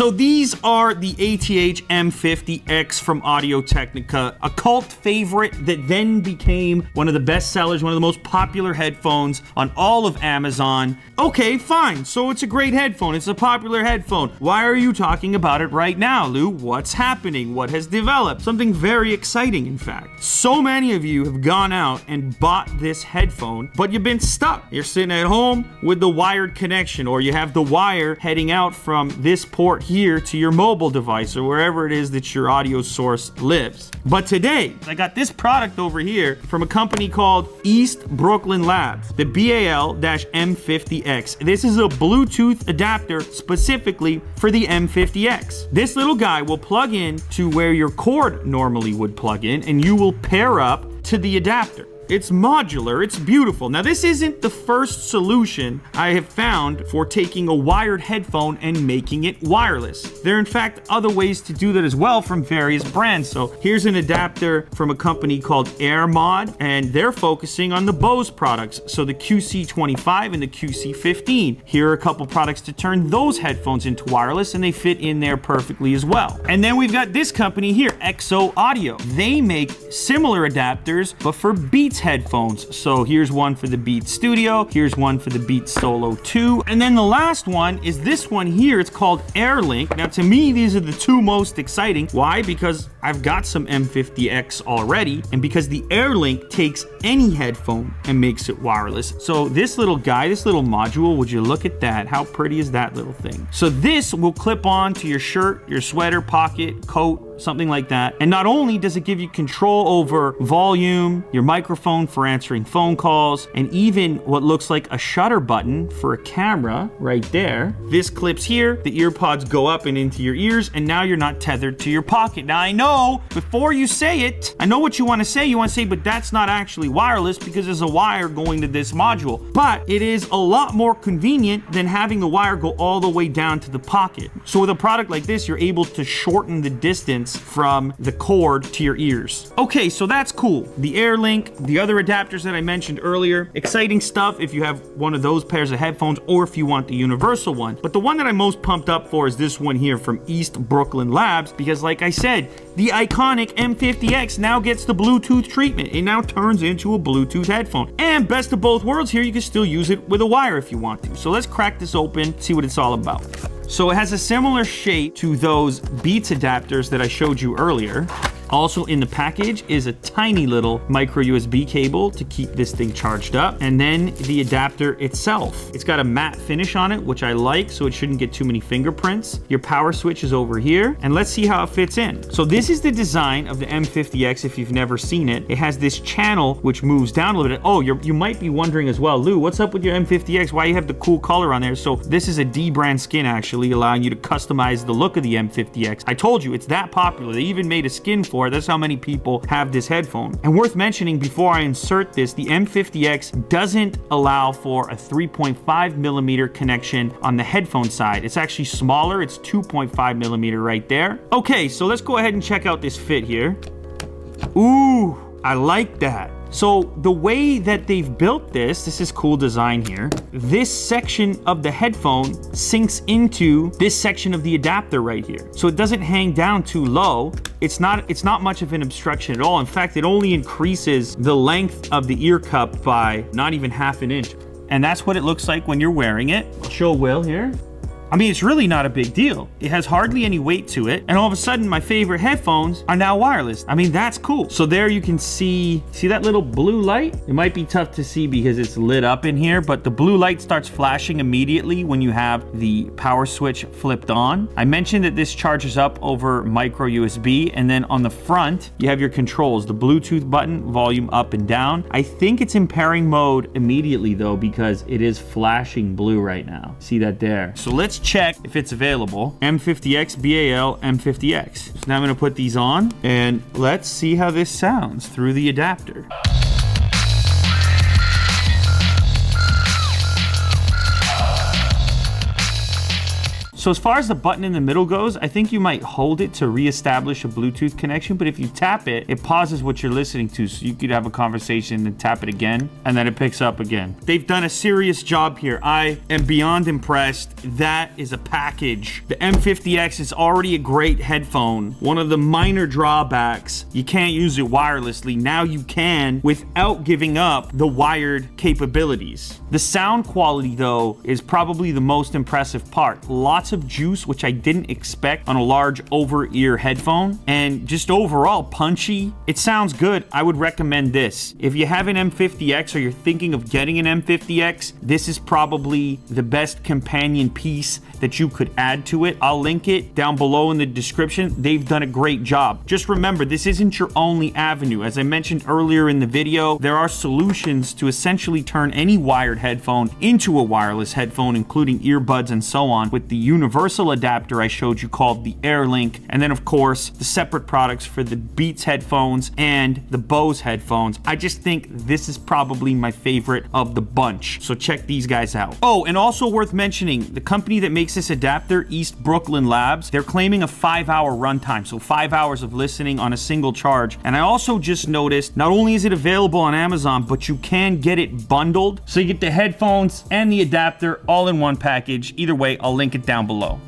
So these are the ATH M50X from Audio-Technica, a cult favorite that then became one of the best sellers, one of the most popular headphones on all of Amazon. Okay, fine. So it's a great headphone. It's a popular headphone. Why are you talking about it right now, Lou? What's happening? What has developed? Something very exciting, in fact. So many of you have gone out and bought this headphone, but you've been stuck. You're sitting at home with the wired connection, or you have the wire heading out from this port here to your mobile device or wherever it is that your audio source lives. But today, I got this product over here from a company called East Brooklyn Labs, the BAL-M50X. This is a Bluetooth adapter specifically for the M50X. This little guy will plug in to where your cord normally would plug in, and you will pair up to the adapter. It's modular, it's beautiful. Now, this isn't the first solution I have found for taking a wired headphone and making it wireless. There are, in fact, other ways to do that as well from various brands. So here's an adapter from a company called AirMod, and they're focusing on the Bose products. So the QC25 and the QC15. Here are a couple products to turn those headphones into wireless, and they fit in there perfectly as well. And then we've got this company here, XO Audio. They make similar adapters, but for Beats headphones. So here's one for the Beats Studio, here's one for the Beats Solo 2, and then the last one is this one here. It's called AirLink. Now, to me, these are the two most exciting. Why? Because I've got some M50X already, and because the AirLink takes any headphone and makes it wireless. So this little guy, this little module, would you look at that? How pretty is that little thing? So this will clip on to your shirt, your sweater, pocket, coat, something like that. And not only does it give you control over volume, your microphone for answering phone calls, and even what looks like a shutter button for a camera right there. This clips here, the ear pods go up and into your ears, and now you're not tethered to your pocket. Now, I know, before you say it, I know what you want to say. You want to say, but that's not actually wireless because there's a wire going to this module. But it is a lot more convenient than having the wire go all the way down to the pocket. So with a product like this, you're able to shorten the distance from the cord to your ears. Okay, so that's cool. The AirLink, the other adapters that I mentioned earlier, exciting stuff if you have one of those pairs of headphones or if you want the universal one. But the one that I'm most pumped up for is this one here from East Brooklyn Labs, because like I said, the iconic M50X now gets the Bluetooth treatment. It now turns into a Bluetooth headphone. And best of both worlds here, you can still use it with a wire if you want to. So let's crack this open, see what it's all about. So it has a similar shape to those Beats adapters that I showed you earlier. Also in the package is a tiny little micro USB cable to keep this thing charged up. And then the adapter itself. It's got a matte finish on it, which I like, so it shouldn't get too many fingerprints. Your power switch is over here, and let's see how it fits in. So this is the design of the M50X if you've never seen it. It has this channel which moves down a little bit. Oh, you might be wondering as well, Lou, what's up with your M50X? Why you have the cool color on there? So this is a D brand skin, actually, allowing you to customize the look of the M50X. I told you, it's that popular. They even made a skin for it. That's how many people have this headphone. And worth mentioning before I insert this, the M50X doesn't allow for a 3.5 millimeter connection on the headphone side. It's actually smaller. It's 2.5 millimeter right there. Okay, so let's go ahead and check out this fit here. Ooh, I like that. So the way that they've built this is cool design here. This section of the headphone sinks into this section of the adapter right here. So it doesn't hang down too low. It's not much of an obstruction at all. In fact, it only increases the length of the ear cup by not even ½ inch. And that's what it looks like when you're wearing it. I'll show Will here. I mean, it's really not a big deal. It has hardly any weight to it. And all of a sudden, my favorite headphones are now wireless. I mean, that's cool. So there you can see that little blue light? It might be tough to see because it's lit up in here, but the blue light starts flashing immediately when you have the power switch flipped on. I mentioned that this charges up over micro USB, and then on the front, you have your controls, the Bluetooth button, volume up and down. I think it's in pairing mode immediately though, because it is flashing blue right now. See that there? So let's check if it's available. M50X, BAL, M50X. So now I'm gonna put these on and let's see how this sounds through the adapter. So as far as the button in the middle goes, I think you might hold it to reestablish a Bluetooth connection, but if you tap it, it pauses what you're listening to, so you could have a conversation and tap it again, and then it picks up again. They've done a serious job here. I am beyond impressed. That is a package. The M50X is already a great headphone. One of the minor drawbacks, you can't use it wirelessly. Now you can without giving up the wired capabilities. The sound quality, though, is probably the most impressive part. Lots of juice, which I didn't expect on a large over-ear headphone, and just overall punchy. It sounds good. I would recommend this. If you have an M50X or you're thinking of getting an M50X, this is probably the best companion piece that you could add to it. I'll link it down below in the description. They've done a great job. Just remember, this isn't your only avenue. As I mentioned earlier in the video, there are solutions to essentially turn any wired headphone into a wireless headphone, including earbuds and so on, with the universal adapter I showed you called the AirLink, and then of course the separate products for the Beats headphones and the Bose headphones. I just think this is probably my favorite of the bunch, so check these guys out. Oh, and also worth mentioning, the company that makes this adapter, East Brooklyn Labs, they're claiming a 5-hour runtime, so 5 hours of listening on a single charge. And I also just noticed, not only is it available on Amazon, but you can get it bundled, so you get the headphones and the adapter all in one package. Either way, I'll link it down below.